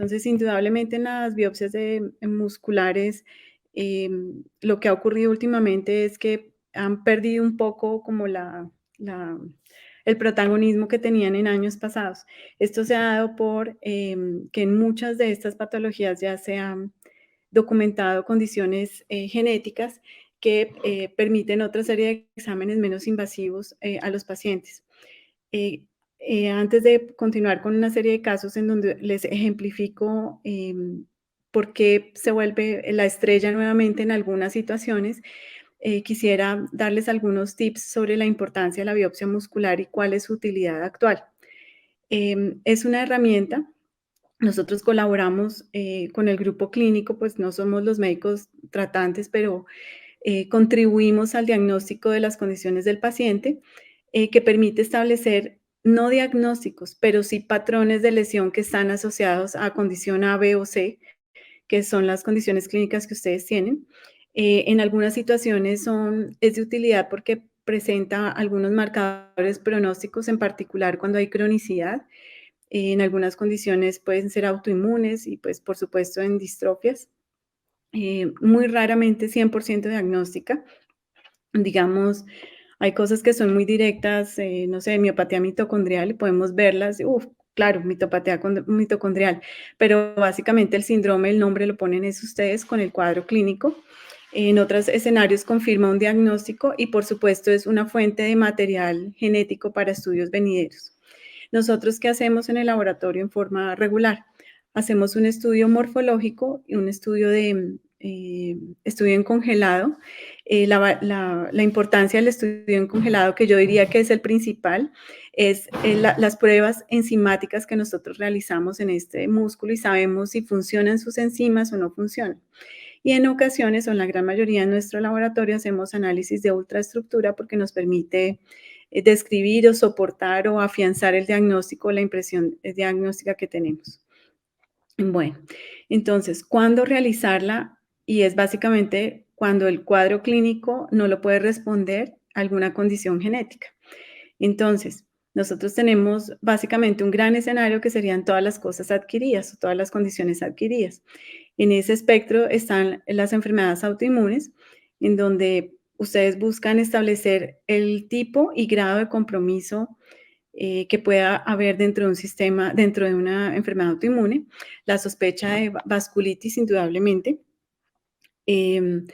Entonces, indudablemente en las biopsias musculares, lo que ha ocurrido últimamente es que han perdido un poco como la el protagonismo que tenían en años pasados. Esto se ha dado por, que en muchas de estas patologías ya se han documentado condiciones, genéticas que, permiten otra serie de exámenes menos invasivos, a los pacientes. Eh, Antes de continuar con una serie de casos en donde les ejemplifico, por qué se vuelve la estrella nuevamente en algunas situaciones, quisiera darles algunos tips sobre la importancia de la biopsia muscular y cuál es su utilidad actual. Es una herramienta. Nosotros colaboramos, con el grupo clínico, pues no somos los médicos tratantes, pero contribuimos al diagnóstico de las condiciones del paciente, que permite establecer no diagnósticos, pero sí patrones de lesión que están asociados a condición A, B o C, que son las condiciones clínicas que ustedes tienen. En algunas situaciones es de utilidad porque presenta algunos marcadores pronósticos, en particular cuando hay cronicidad. En algunas condiciones pueden ser autoinmunes y, pues, por supuesto, en distrofias. Muy raramente 100% diagnóstica. Digamos, hay cosas que son muy directas, no sé, miopatía mitocondrial y podemos verlas, uf, claro, mitocondrial, pero básicamente el síndrome, el nombre lo ponen es ustedes con el cuadro clínico. En otros escenarios confirma un diagnóstico y por supuesto es una fuente de material genético para estudios venideros. Nosotros, ¿qué hacemos en el laboratorio en forma regular? Hacemos un estudio morfológico y un estudio estudio en congelado. La importancia del estudio en congelado, que yo diría que es el principal, es las pruebas enzimáticas que nosotros realizamos en este músculo y sabemos si funcionan sus enzimas o no funcionan. Y en ocasiones, o en la gran mayoría en nuestro laboratorio, hacemos análisis de ultraestructura porque nos permite describir o soportar o afianzar el diagnóstico o la impresión diagnóstica que tenemos. Bueno, entonces, ¿cuándo realizarla? Y es básicamente cuando el cuadro clínico no lo puede responder a alguna condición genética. Entonces, nosotros tenemos básicamente un gran escenario que serían todas las cosas adquiridas o todas las condiciones adquiridas. En ese espectro están las enfermedades autoinmunes, en donde ustedes buscan establecer el tipo y grado de compromiso que pueda haber dentro de un sistema, dentro de una enfermedad autoinmune, la sospecha de vasculitis indudablemente, em,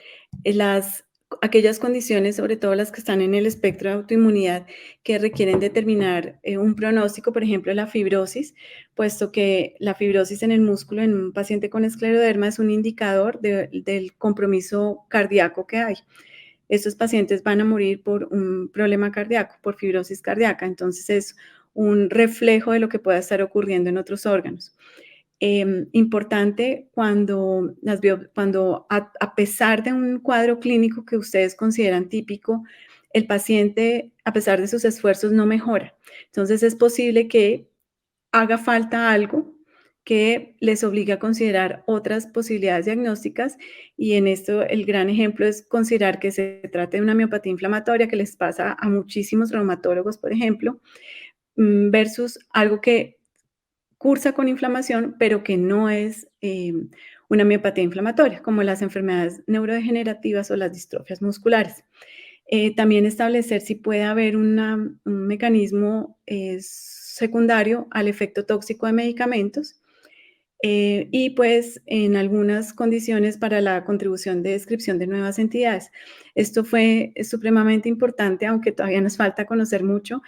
las, aquellas condiciones, sobre todo las que están en el espectro de autoinmunidad, que requieren determinar un pronóstico, por ejemplo, la fibrosis, puesto que la fibrosis en el músculo en un paciente con escleroderma es un indicador del compromiso cardíaco que hay. Estos pacientes van a morir por un problema cardíaco, por fibrosis cardíaca, entonces es un reflejo de lo que pueda estar ocurriendo en otros órganos. Importante cuando a pesar de un cuadro clínico que ustedes consideran típico, el paciente, a pesar de sus esfuerzos, no mejora. Entonces es posible que haga falta algo que les obligue a considerar otras posibilidades diagnósticas y en esto el gran ejemplo es considerar que se trata de una miopatía inflamatoria que les pasa a muchísimos reumatólogos, por ejemplo, versus algo que cursa con inflamación, pero que no es una miopatía inflamatoria, como las enfermedades neurodegenerativas o las distrofias musculares. También establecer si puede haber un mecanismo secundario al efecto tóxico de medicamentos y pues en algunas condiciones para la contribución de descripción de nuevas entidades. Esto fue supremamente importante, aunque todavía nos falta conocer mucho.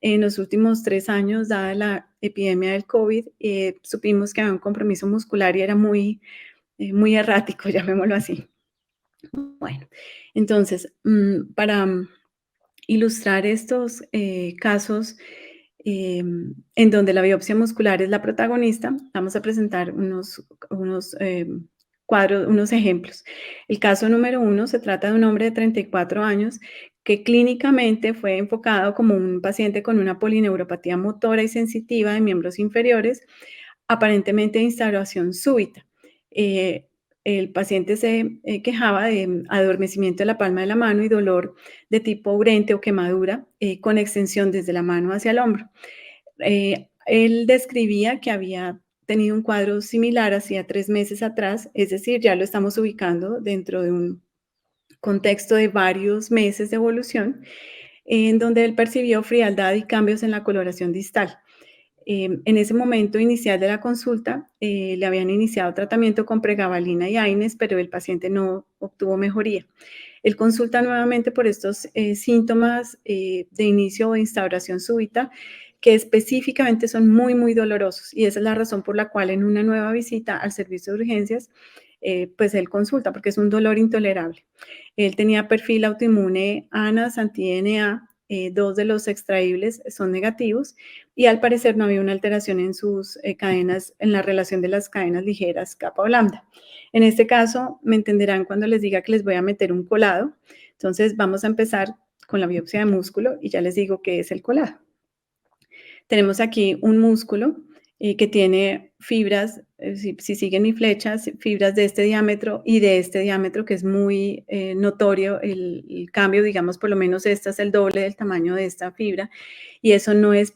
En los últimos 3 años, dada la epidemia del COVID, supimos que había un compromiso muscular y era muy errático, llamémoslo así. Bueno, entonces, para ilustrar estos casos en donde la biopsia muscular es la protagonista, vamos a presentar unos ejemplos. El caso número 1 se trata de un hombre de 34 años que clínicamente fue enfocado como un paciente con una polineuropatía motora y sensitiva de miembros inferiores, aparentemente de instauración súbita. Eh, el paciente se quejaba de adormecimiento de la palma de la mano y dolor de tipo urente o quemadura con extensión desde la mano hacia el hombro. Él describía que había tenido un cuadro similar hacía 3 meses atrás, es decir, ya lo estamos ubicando dentro de un contexto de varios meses de evolución, en donde él percibió frialdad y cambios en la coloración distal. En ese momento inicial de la consulta, le habían iniciado tratamiento con pregabalina y AINES, pero el paciente no obtuvo mejoría. Él consulta nuevamente por estos síntomas de inicio o instauración súbita, que específicamente son muy, muy dolorosos. Y esa es la razón por la cual en una nueva visita al servicio de urgencias, pues él consulta, porque es un dolor intolerable. Él tenía perfil autoinmune ANAS, anti-DNA, dos de los extraíbles son negativos y al parecer no había una alteración en sus cadenas, en la relación de las cadenas ligeras kappa o lambda. En este caso, me entenderán cuando les diga que les voy a meter un colado. Entonces, vamos a empezar con la biopsia de músculo y ya les digo qué es el colado. Tenemos aquí un músculo que tiene fibras, si siguen mi flecha, fibras de este diámetro y de este diámetro, que es muy notorio el cambio, digamos, por lo menos esta es el doble del tamaño de esta fibra, y eso no es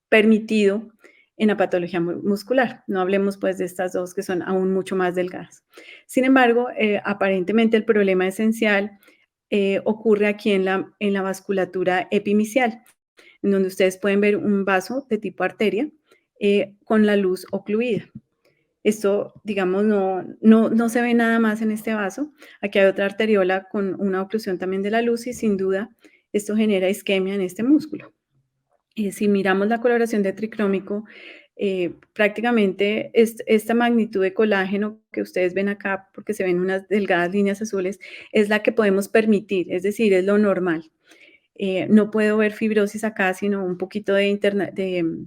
permitido en la patología muscular. No hablemos pues de estas dos que son aún mucho más delgadas. Sin embargo, aparentemente el problema esencial ocurre aquí en la vasculatura epimicial, en donde ustedes pueden ver un vaso de tipo arteria con la luz ocluida. Esto, digamos, no se ve nada más en este vaso. Aquí hay otra arteriola con una oclusión también de la luz y sin duda esto genera isquemia en este músculo. Si miramos la coloración de tricrómico, prácticamente esta magnitud de colágeno que ustedes ven acá, porque se ven unas delgadas líneas azules, es la que podemos permitir, es decir, es lo normal. No puedo ver fibrosis acá, sino un poquito de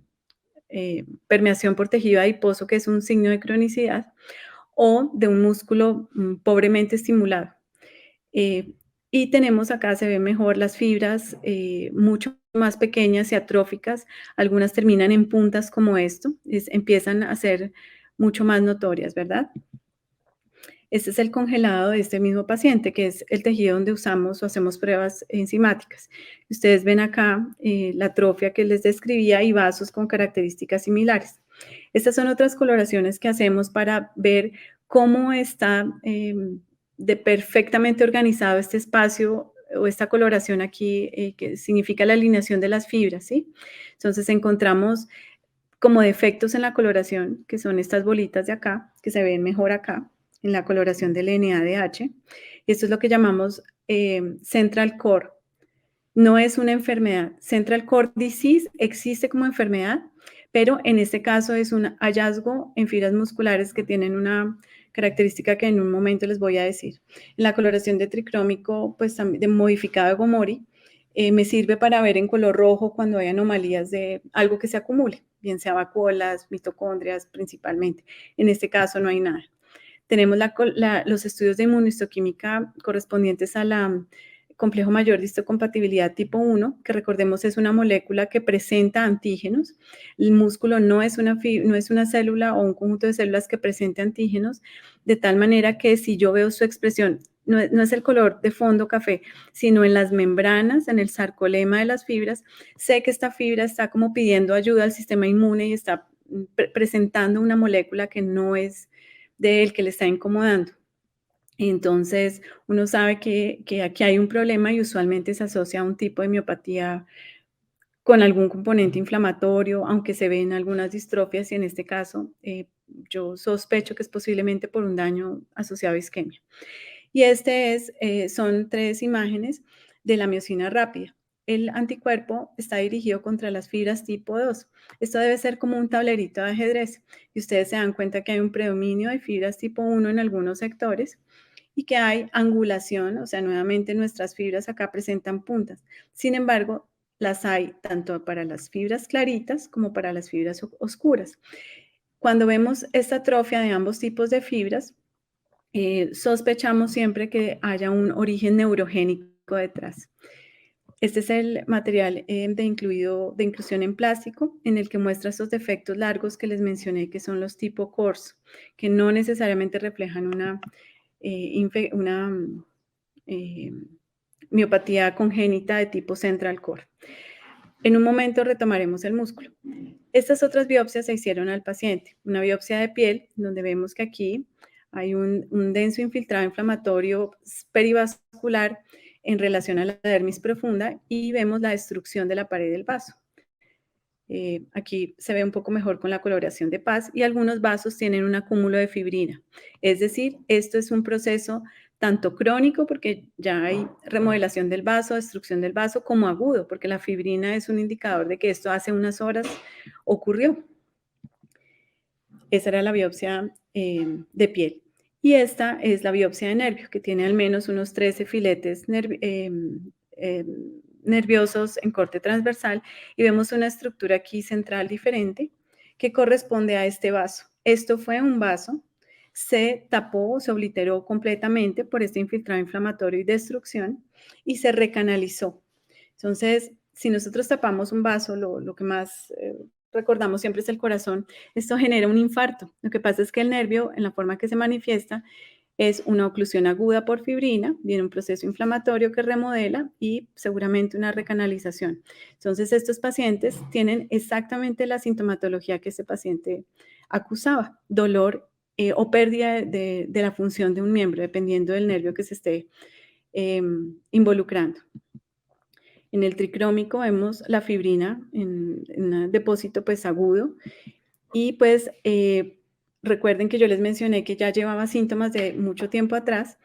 permeación por tejido adiposo, que es un signo de cronicidad, o de un músculo pobremente estimulado. Eh, y tenemos acá, se ven mejor las fibras mucho más pequeñas y atróficas. Algunas terminan en puntas como esto, empiezan a ser mucho más notorias, ¿verdad? Este es el congelado de este mismo paciente, que es el tejido donde usamos o hacemos pruebas enzimáticas. Ustedes ven acá la atrofia que les describía y vasos con características similares. Estas son otras coloraciones que hacemos para ver cómo está de perfectamente organizado este espacio o esta coloración aquí, que significa la alineación de las fibras, ¿sí? Entonces encontramos como defectos en la coloración, que son estas bolitas de acá, que se ven mejor acá, en la coloración del NADH. Y esto es lo que llamamos Central Core. No es una enfermedad. Central Core Disease existe como enfermedad, pero en este caso es un hallazgo en fibras musculares que tienen una característica que en un momento les voy a decir. En la coloración de tricrómico, pues de modificado de Gomori, me sirve para ver en color rojo cuando hay anomalías de algo que se acumule, bien sea vacuolas, mitocondrias principalmente. En este caso no hay nada. Tenemos los estudios de inmunohistoquímica correspondientes a la complejo mayor de histocompatibilidad tipo 1, que recordemos es una molécula que presenta antígenos. El músculo no es una célula o un conjunto de células que presente antígenos, de tal manera que si yo veo su expresión, no es el color de fondo café, sino en las membranas, en el sarcolema de las fibras, sé que esta fibra está como pidiendo ayuda al sistema inmune y está presentando una molécula que no es de él, que le está incomodando. Entonces, uno sabe que aquí hay un problema y usualmente se asocia a un tipo de miopatía con algún componente inflamatorio, aunque se ven algunas distrofias y en este caso yo sospecho que es posiblemente por un daño asociado a isquemia. Y son 3 imágenes de la miosina rápida. El anticuerpo está dirigido contra las fibras tipo 2. Esto debe ser como un tablerito de ajedrez. Y ustedes se dan cuenta que hay un predominio de fibras tipo 1 en algunos sectores y que hay angulación, o sea, nuevamente nuestras fibras acá presentan puntas. Sin embargo, las hay tanto para las fibras claritas como para las fibras oscuras. Cuando vemos esta atrofia de ambos tipos de fibras, sospechamos siempre que haya un origen neurogénico detrás. Este es el material de inclusión en plástico, en el que muestra estos defectos largos que les mencioné, que son los tipo CORS, que no necesariamente reflejan una eh, miopatía congénita de tipo Central Core. En un momento retomaremos el músculo. Estas otras biopsias se hicieron al paciente. Una biopsia de piel, donde vemos que aquí hay un denso infiltrado inflamatorio perivascular en relación a la dermis profunda y vemos la destrucción de la pared del vaso. Aquí se ve un poco mejor con la coloración de paz y algunos vasos tienen un acúmulo de fibrina. Es decir, esto es un proceso tanto crónico, porque ya hay remodelación del vaso, destrucción del vaso, como agudo, porque la fibrina es un indicador de que esto hace unas horas ocurrió. Esa era la biopsia de piel. Y esta es la biopsia de nervio, que tiene al menos unos 13 filetes nerviosos en corte transversal y vemos una estructura aquí central diferente que corresponde a este vaso. Esto fue un vaso, se tapó, se obliteró completamente por este infiltrado inflamatorio y destrucción y se recanalizó. Entonces, si nosotros tapamos un vaso, lo que más recordamos siempre es el corazón, esto genera un infarto. Lo que pasa es que el nervio, en la forma que se manifiesta, es una oclusión aguda por fibrina, viene un proceso inflamatorio que remodela y seguramente una recanalización. Entonces, estos pacientes tienen exactamente la sintomatología que ese paciente acusaba, dolor o pérdida de la función de un miembro, dependiendo del nervio que se esté involucrando. En el tricrómico vemos la fibrina en un depósito pues agudo y pues recuerden que yo les mencioné que ya llevaba síntomas de mucho tiempo atrás.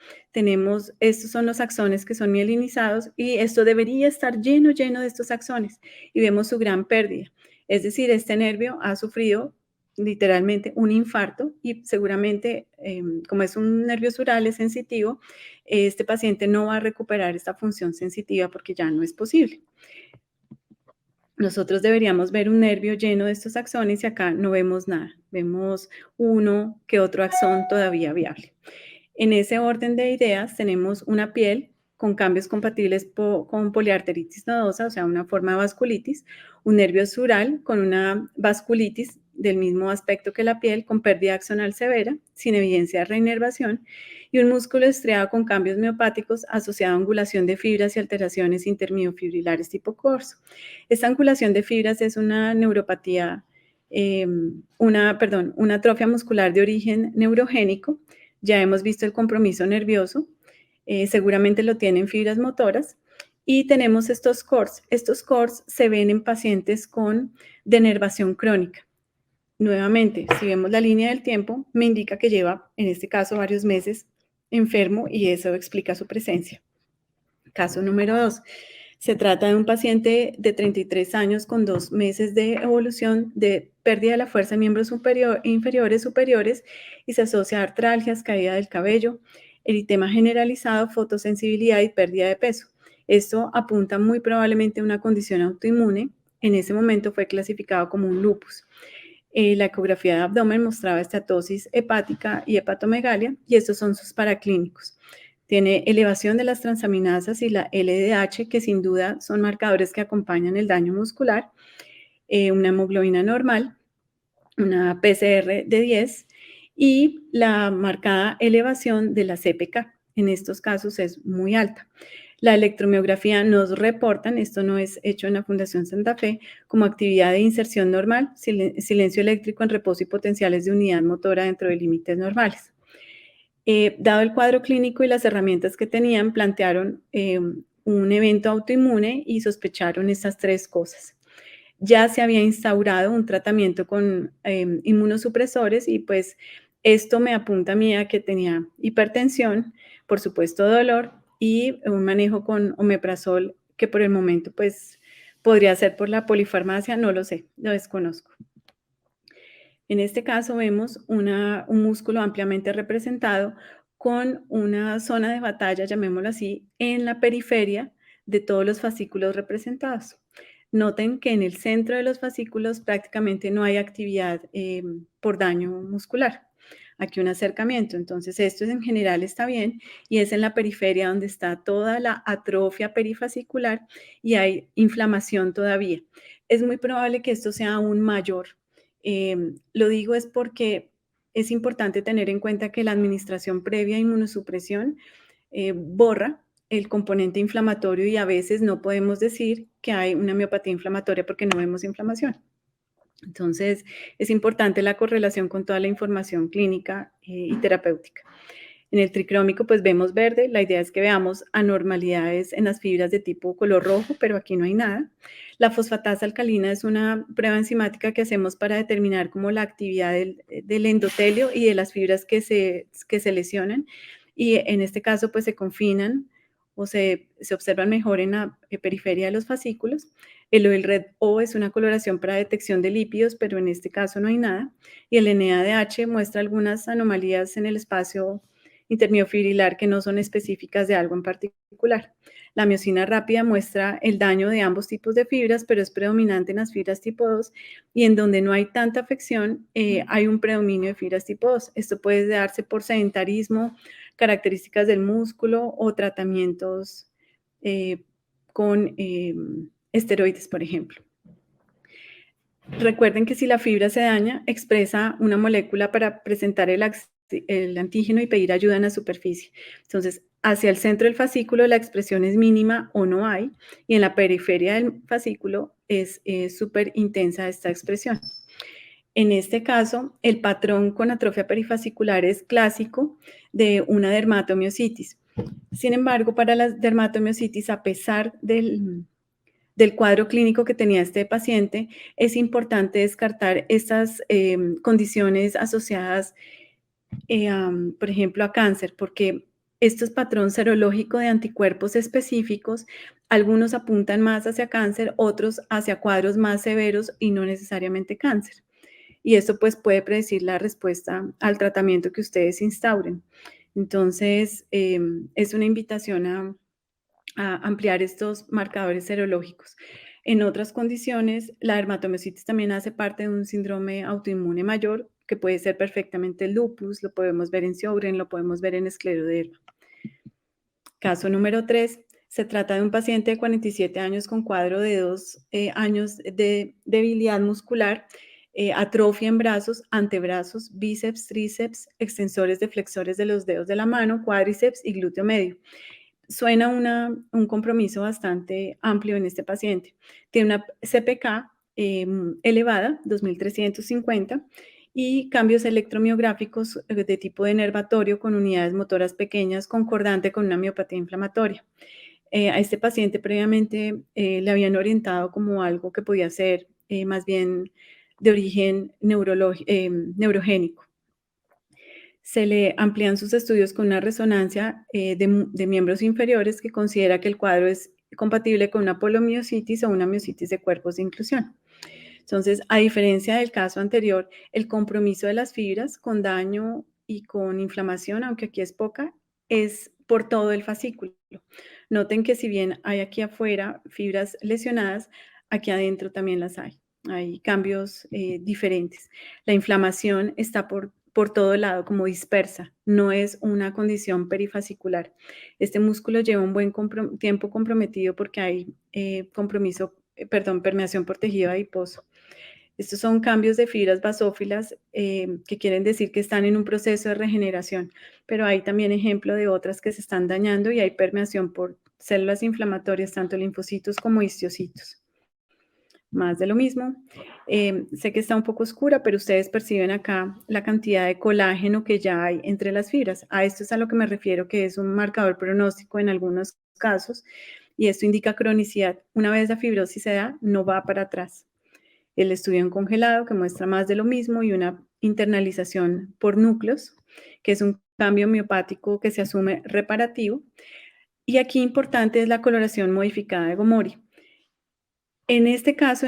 Estos son los axones que son mielinizados y esto debería estar lleno de estos axones y vemos su gran pérdida. Es decir, este nervio ha sufrido literalmente un infarto y seguramente, como es un nervio sural, es sensitivo, este paciente no va a recuperar esta función sensitiva porque ya no es posible. Nosotros deberíamos ver un nervio lleno de estos axones y acá no vemos nada. Vemos uno que otro axón todavía viable. En ese orden de ideas tenemos una piel con cambios compatibles con poliarteritis nodosa, o sea, una forma de vasculitis, un nervio sural con una vasculitis del mismo aspecto que la piel, con pérdida axonal severa, sin evidencia de reinervación, y un músculo estriado con cambios miopáticos asociado a angulación de fibras y alteraciones intermiofibrilares tipo corso. Esta angulación de fibras es una neuropatía, una atrofia muscular de origen neurogénico. Ya hemos visto el compromiso nervioso, seguramente lo tienen fibras motoras, y tenemos estos CORS. Estos CORS se ven en pacientes con denervación crónica. Nuevamente, si vemos la línea del tiempo, me indica que lleva, en este caso, varios meses enfermo y eso explica su presencia. Caso número 2. Se trata de un paciente de 33 años con 2 meses de evolución de pérdida de la fuerza en miembros superiores y se asocia a artralgias, caída del cabello, eritema generalizado, fotosensibilidad y pérdida de peso. Esto apunta muy probablemente a una condición autoinmune. En ese momento fue clasificado como un lupus. La ecografía de abdomen mostraba estatosis hepática y hepatomegalia y estos son sus paraclínicos. Tiene elevación de las transaminasas y la LDH, que sin duda son marcadores que acompañan el daño muscular, una hemoglobina normal, una PCR de 10 y la marcada elevación de la CPK. En estos casos es muy alta. La electromiografía nos reportan, esto no es hecho en la Fundación Santa Fe, como actividad de inserción normal, silencio eléctrico en reposo y potenciales de unidad motora dentro de límites normales. Dado el cuadro clínico y las herramientas que tenían, plantearon un evento autoinmune y sospecharon estas 3 cosas. Ya se había instaurado un tratamiento con inmunosupresores y pues esto me apunta a mí a que tenía hipertensión, por supuesto dolor y un manejo con omeprazol que por el momento pues podría ser por la polifarmacia, no lo sé, lo desconozco. En este caso vemos un músculo ampliamente representado con una zona de batalla, llamémoslo así, en la periferia de todos los fascículos representados. Noten que en el centro de los fascículos prácticamente no hay actividad por daño muscular. Aquí un acercamiento, entonces esto en general está bien y es en la periferia donde está toda la atrofia perifascicular y hay inflamación todavía. Es muy probable que esto sea aún mayor. Lo digo es porque es importante tener en cuenta que la administración previa a inmunosupresión borra el componente inflamatorio y a veces no podemos decir que hay una miopatía inflamatoria porque no vemos inflamación. Entonces, es importante la correlación con toda la información clínica y terapéutica. En el tricrómico, pues vemos verde. La idea es que veamos anormalidades en las fibras de tipo color rojo, pero aquí no hay nada. La fosfatasa alcalina es una prueba enzimática que hacemos para determinar como la actividad del endotelio y de las fibras que se lesionan. Y en este caso, pues se confinan o se observan mejor en la periferia de los fascículos. El oil red O es una coloración para detección de lípidos, pero en este caso no hay nada. Y el NADH muestra algunas anomalías en el espacio intermiofibrilar que no son específicas de algo en particular. La miosina rápida muestra el daño de ambos tipos de fibras, pero es predominante en las fibras tipo 2 y en donde no hay tanta afección hay un predominio de fibras tipo 2. Esto puede darse por sedentarismo, características del músculo o tratamientos eh, con esteroides, por ejemplo. Recuerden que si la fibra se daña, expresa una molécula para presentar el antígeno y pedir ayuda en la superficie. Entonces, hacia el centro del fascículo la expresión es mínima o no hay, y en la periferia del fascículo es súper intensa esta expresión. En este caso, el patrón con atrofia perifascicular es clásico de una dermatomiositis. Sin embargo, para la dermatomiositis, a pesar del cuadro clínico que tenía este paciente, es importante descartar estas condiciones asociadas, por ejemplo, a cáncer, porque estos patrón serológico de anticuerpos específicos, algunos apuntan más hacia cáncer, otros hacia cuadros más severos y no necesariamente cáncer. Y esto pues puede predecir la respuesta al tratamiento que ustedes instauren. Entonces, es una invitación a ampliar estos marcadores serológicos. En otras condiciones, la dermatomiositis también hace parte de un síndrome autoinmune mayor, que puede ser perfectamente el lupus, lo podemos ver en Sjögren, lo podemos ver en escleroderma. Caso número 3, se trata de un paciente de 47 años con cuadro de 2 años de debilidad muscular, atrofia en brazos, antebrazos, bíceps, tríceps, extensores de flexores de los dedos de la mano, cuádriceps y glúteo medio. Suena un compromiso bastante amplio en este paciente. Tiene una CPK elevada, 2350, y cambios electromiográficos de tipo denervatorio con unidades motoras pequeñas, concordante con una miopatía inflamatoria. A este paciente previamente le habían orientado como algo que podía ser más bien de origen neurogénico. Se le amplían sus estudios con una resonancia de miembros inferiores que considera que el cuadro es compatible con una poliomiositis o una miositis de cuerpos de inclusión. Entonces, a diferencia del caso anterior, el compromiso de las fibras con daño y con inflamación, aunque aquí es poca, es por todo el fascículo. Noten que si bien hay aquí afuera fibras lesionadas, aquí adentro también las hay. Hay cambios diferentes. La inflamación está por todo lado, como dispersa, no es una condición perifascicular. Este músculo lleva un buen tiempo comprometido porque hay permeación por tejido adiposo. Estos son cambios de fibras basófilas que quieren decir que están en un proceso de regeneración, pero hay también ejemplo de otras que se están dañando y hay permeación por células inflamatorias, tanto linfocitos como histocitos. Más de lo mismo. Sé que está un poco oscura, pero ustedes perciben acá la cantidad de colágeno que ya hay entre las fibras. A esto es a lo que me refiero, que es un marcador pronóstico en algunos casos, y esto indica cronicidad. Una vez la fibrosis se da, no va para atrás. El estudio en congelado, que muestra más de lo mismo, y una internalización por núcleos, que es un cambio miopático que se asume reparativo. Y aquí importante es la coloración modificada de Gomori. En este caso,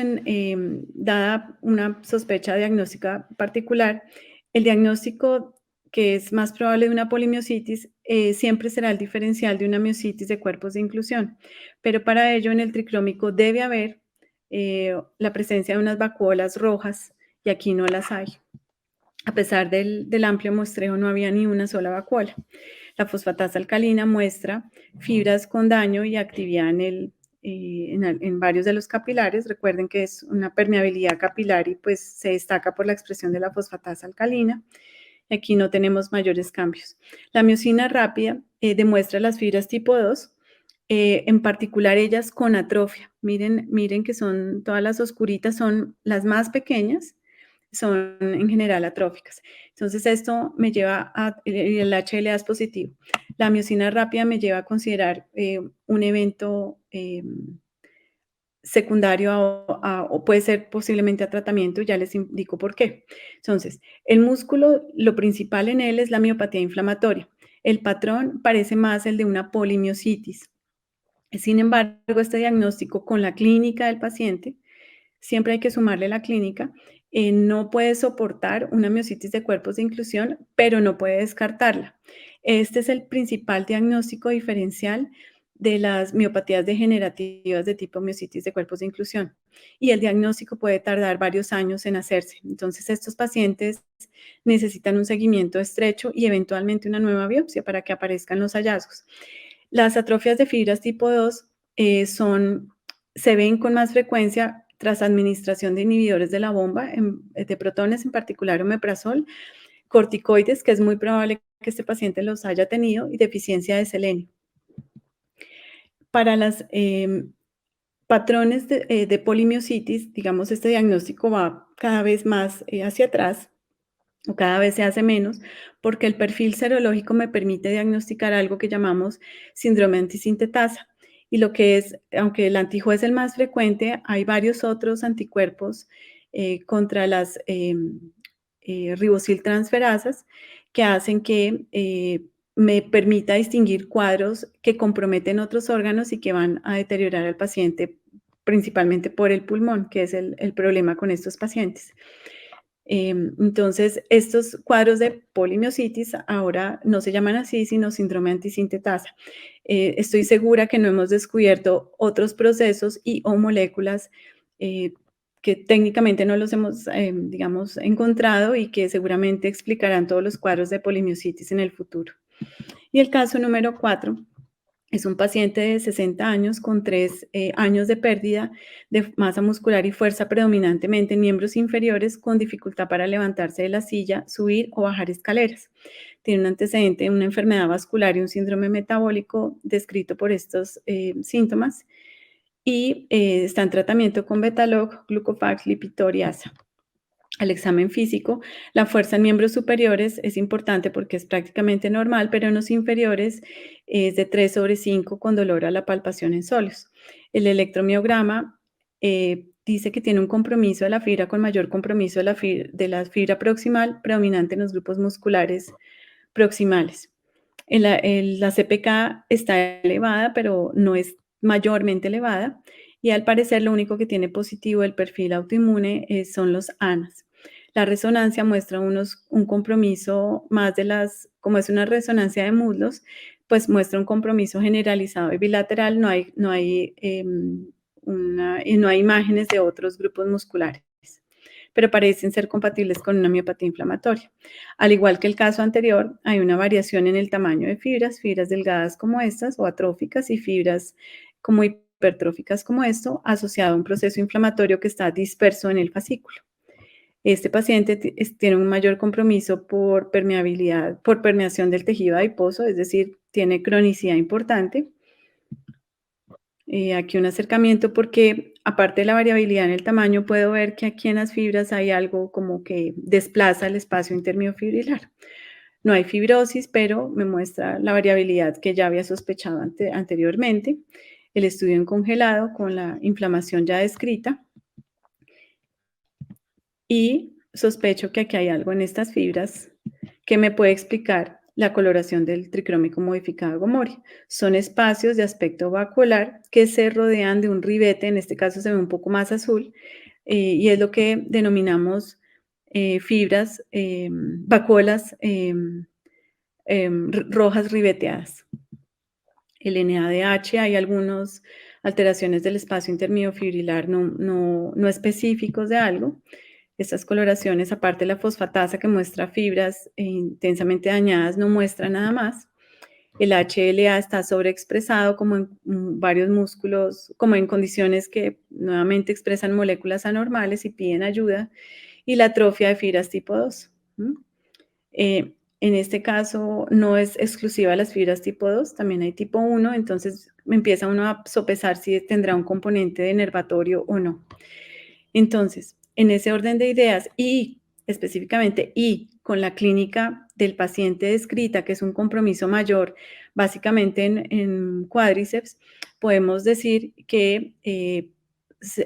dada una sospecha diagnóstica particular, el diagnóstico que es más probable de una polimiositis siempre será el diferencial de una miositis de cuerpos de inclusión, pero para ello en el triclómico debe haber la presencia de unas vacuolas rojas y aquí no las hay. A pesar del amplio muestreo no había ni una sola vacuola. La fosfatasa alcalina muestra fibras con daño y actividad en varios de los capilares. Recuerden que es una permeabilidad capilar y pues se destaca por la expresión de la fosfatasa alcalina. Aquí no tenemos mayores cambios. La miosina rápida demuestra las fibras tipo 2 en particular ellas con atrofia. Miren que son todas las oscuritas, son las más pequeñas, son en general atróficas. Entonces esto me lleva a, el HLA es positivo. La miosina rápida me lleva a considerar un evento secundario o puede ser posiblemente a tratamiento, ya les indico por qué. Entonces, el músculo, lo principal en él es la miopatía inflamatoria. El patrón parece más el de una polimiositis. Sin embargo, este diagnóstico con la clínica del paciente, siempre hay que sumarle la clínica, no puede soportar una miositis de cuerpos de inclusión, pero no puede descartarla. Este es el principal diagnóstico diferencial de las miopatías degenerativas de tipo miositis de cuerpos de inclusión. Y el diagnóstico puede tardar varios años en hacerse. Entonces, estos pacientes necesitan un seguimiento estrecho y eventualmente una nueva biopsia para que aparezcan los hallazgos. Las atrofias de fibras tipo 2 se ven con más frecuencia tras administración de inhibidores de la bomba de protones, en particular omeprazol, corticoides, que es muy probable que este paciente los haya tenido, y deficiencia de selenio. Para los patrones de polimiositis, digamos, este diagnóstico va cada vez más hacia atrás, o cada vez se hace menos, porque el perfil serológico me permite diagnosticar algo que llamamos síndrome antisintetasa. Y lo que es, aunque el antijo es el más frecuente, hay varios otros anticuerpos contra las ribosiltransferasas que hacen que me permita distinguir cuadros que comprometen otros órganos y que van a deteriorar al paciente, principalmente por el pulmón, que es el problema con estos pacientes. Entonces, estos cuadros de polimiositis ahora no se llaman así, sino síndrome antisintetasa. Estoy segura que no hemos descubierto otros procesos y o moléculas que técnicamente no los hemos, digamos, encontrado y que seguramente explicarán todos los cuadros de polimiositis en el futuro. Y el caso número 4 es un paciente de 60 años con 3 años de pérdida de masa muscular y fuerza predominantemente en miembros inferiores con dificultad para levantarse de la silla, subir o bajar escaleras. Tiene un antecedente, una enfermedad vascular y un síndrome metabólico descrito por estos síntomas y está en tratamiento con Betalog, Glucofax, Lipitor-ASA. Al examen físico, la fuerza en miembros superiores es importante porque es prácticamente normal, pero en los inferiores es de 3/5 con dolor a la palpación en solos. El electromiograma dice que tiene un compromiso de la fibra con mayor compromiso de la fibra proximal predominante en los grupos musculares proximales. La CPK está elevada, pero no es mayormente elevada, y al parecer lo único que tiene positivo el perfil autoinmune son los ANAS. La resonancia muestra un compromiso más como es una resonancia de muslos, pues muestra un compromiso generalizado y bilateral, no hay imágenes de otros grupos musculares, pero parecen ser compatibles con una miopatía inflamatoria. Al igual que el caso anterior, hay una variación en el tamaño de fibras delgadas como estas o atróficas y fibras como hipertróficas como esto, asociado a un proceso inflamatorio que está disperso en el fascículo. Este paciente tiene un mayor compromiso por permeación del tejido adiposo, es decir, tiene cronicidad importante. Aquí un acercamiento porque aparte de la variabilidad en el tamaño, puedo ver que aquí en las fibras hay algo como que desplaza el espacio intermiofibrilar. No hay fibrosis, pero me muestra la variabilidad que ya había sospechado anteriormente. El estudio en congelado con la inflamación ya descrita. Y sospecho que aquí hay algo en estas fibras que me puede explicar la coloración del tricrómico modificado Gomori. Son espacios de aspecto vacuolar que se rodean de un ribete, en este caso se ve un poco más azul, y es lo que denominamos fibras, vacuolas rojas ribeteadas. El NADH, hay algunas alteraciones del espacio intermiofibrilar no específicos de algo. Estas coloraciones, aparte de la fosfatasa que muestra fibras intensamente dañadas, no muestra nada más. El HLA está sobreexpresado como en varios músculos, como en condiciones que nuevamente expresan moléculas anormales y piden ayuda. Y la atrofia de fibras tipo 2. En este caso, no es exclusiva de las fibras tipo 2, también hay tipo 1, entonces empieza uno a sopesar si tendrá un componente de denervatorio o no. Entonces, en ese orden de ideas y específicamente y con la clínica del paciente descrita, que es un compromiso mayor, básicamente en cuádriceps, podemos decir que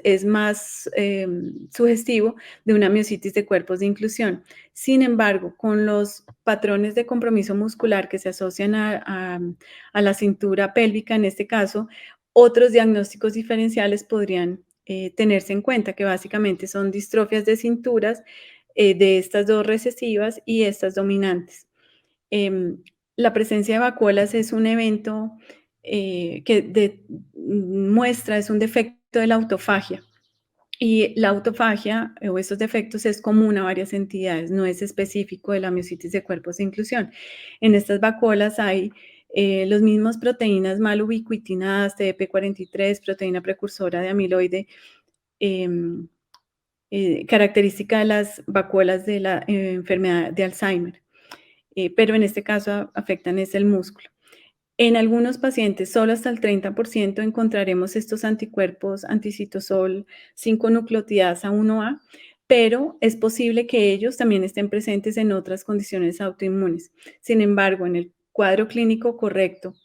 es más sugestivo de una miositis de cuerpos de inclusión. Sin embargo, con los patrones de compromiso muscular que se asocian a la cintura pélvica, en este caso, otros diagnósticos diferenciales podrían tenerse en cuenta, que básicamente son distrofias de cinturas de estas dos recesivas y estas dominantes. Em, la presencia de vacuolas es un evento muestra, es un defecto de la autofagia. Y la autofagia o esos defectos es común a varias entidades, no es específico de la miositis de cuerpos de inclusión. En estas vacuolas hay las mismas proteínas mal ubiquitinadas, TDP43, proteína precursora de amiloide, em, característica de las vacuolas de la enfermedad de Alzheimer, pero en este caso afectan es el músculo. En algunos pacientes, solo hasta el 30% encontraremos estos anticuerpos anticitosol 5-nucleotidasa 1A, pero es posible que ellos también estén presentes en otras condiciones autoinmunes. Sin embargo, en el cuadro clínico correcto,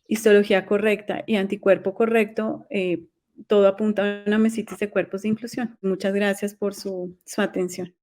histología correcta y anticuerpo correcto, todo apunta a una mesitis de cuerpos de inclusión. Muchas gracias por su atención.